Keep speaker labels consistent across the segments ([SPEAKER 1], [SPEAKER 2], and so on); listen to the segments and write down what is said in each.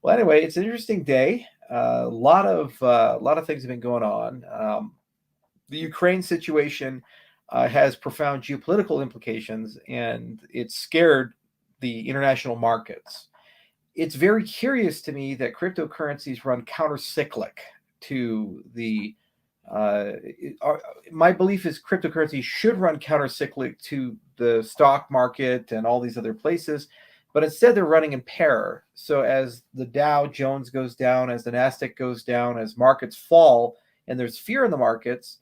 [SPEAKER 1] Well, anyway, it's an interesting day. A lot of things have been going on. The Ukraine situation has profound geopolitical implications, and it's scared the international markets. It's very curious to me that cryptocurrencies run counter-cyclic to the. Uh, my belief is cryptocurrencies should run counter-cyclic to the stock market and all these other places, but instead they're running in pair. So as the Dow Jones goes down, as the Nasdaq goes down, as markets fall, and there's fear in the markets,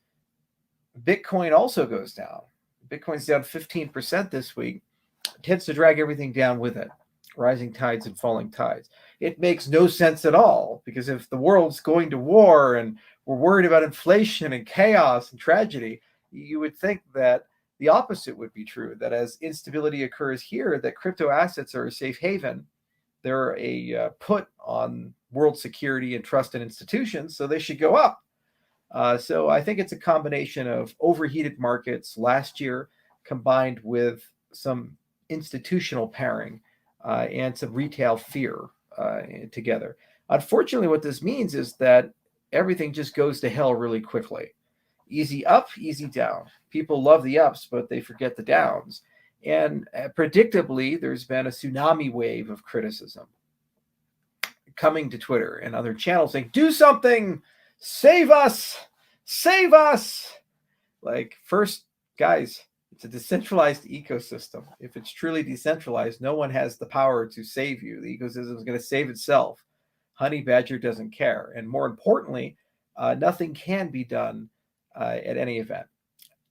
[SPEAKER 1] Bitcoin also goes down. Bitcoin's down 15% this week. It tends to drag everything down with it, rising tides and falling tides. It makes no sense at all, because if the world's going to war and we're worried about inflation and chaos and tragedy, you would think that the opposite would be true, that as instability occurs here, that crypto assets are a safe haven. They're a put on world security and trust in institutions, so they should go up. So I think it's a combination of overheated markets last year combined with some institutional pairing and some retail fear together. Unfortunately, what this means is that everything just goes to hell really quickly. Easy up, easy down. People love the ups, but they forget the downs. And predictably, there's been a tsunami wave of criticism coming to Twitter and other channels saying, do something, save us, save us. Like, first, guys, it's a decentralized ecosystem. If it's truly decentralized, no one has the power to save you. The ecosystem is going to save itself. Honey Badger doesn't care. And more importantly, nothing can be done at any event.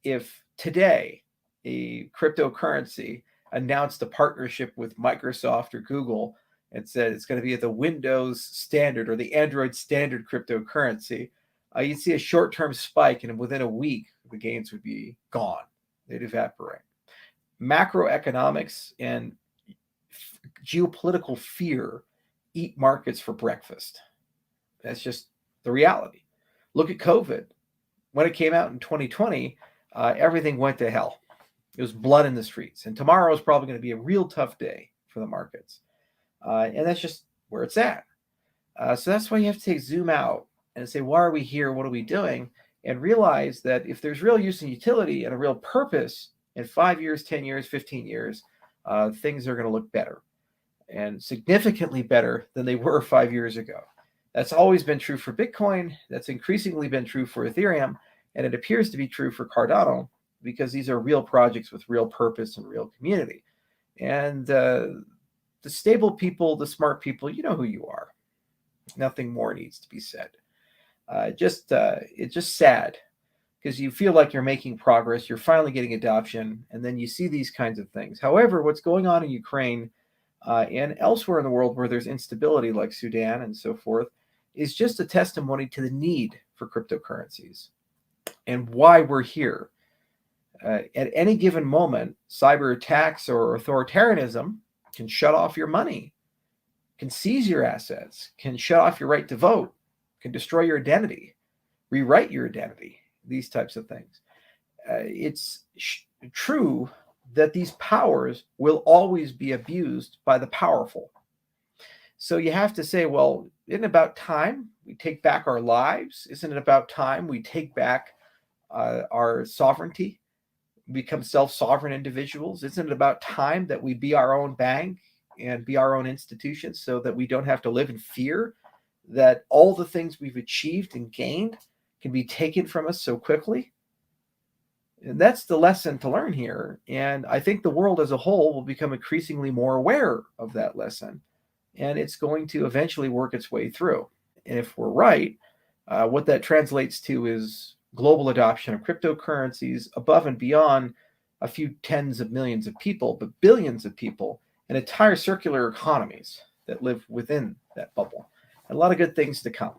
[SPEAKER 1] If today a cryptocurrency announced a partnership with Microsoft or Google and said it's going to be the Windows standard or the Android standard cryptocurrency, you'd see a short-term spike, and within a week, the gains would be gone. They'd evaporate. Macroeconomics and geopolitical fear eat markets for breakfast. That's just the reality. Look at COVID. When it came out in 2020, everything went to hell. It was blood in the streets. And tomorrow is probably going to be a real tough day for the markets. And that's just where it's at. So that's why you have to zoom out and say, why are we here? What are we doing? And realize that if there's real use and utility and a real purpose in 5 years, 10 years, 15 years, things are going to look better and significantly better than they were 5 years ago. That's always been true for Bitcoin. That's increasingly been true for Ethereum. And it appears to be true for Cardano, because these are real projects with real purpose and real community. And the stable people, the smart people, you know who you are. Nothing more needs to be said. It's just sad, because you feel like you're making progress. You're finally getting adoption. And then you see these kinds of things. However, what's going on in Ukraine and elsewhere in the world where there's instability, like Sudan and so forth, is just a testimony to the need for cryptocurrencies and why we're here. At any given moment, cyber attacks or authoritarianism can shut off your money, can seize your assets, can shut off your right to vote, can destroy your identity, rewrite your identity, these types of things. It's true that these powers will always be abused by the powerful. So you have to say, well, isn't it about time we take back our lives? Isn't it about time we take back our sovereignty, become self-sovereign individuals? Isn't it about time that we be our own bank and be our own institution, so that we don't have to live in fear that all the things we've achieved and gained can be taken from us so quickly? And that's the lesson to learn here. And I think the world as a whole will become increasingly more aware of that lesson. And it's going to eventually work its way through. And if we're right, what that translates to is global adoption of cryptocurrencies above and beyond a few tens of millions of people, but billions of people, and entire circular economies that live within that bubble. And a lot of good things to come.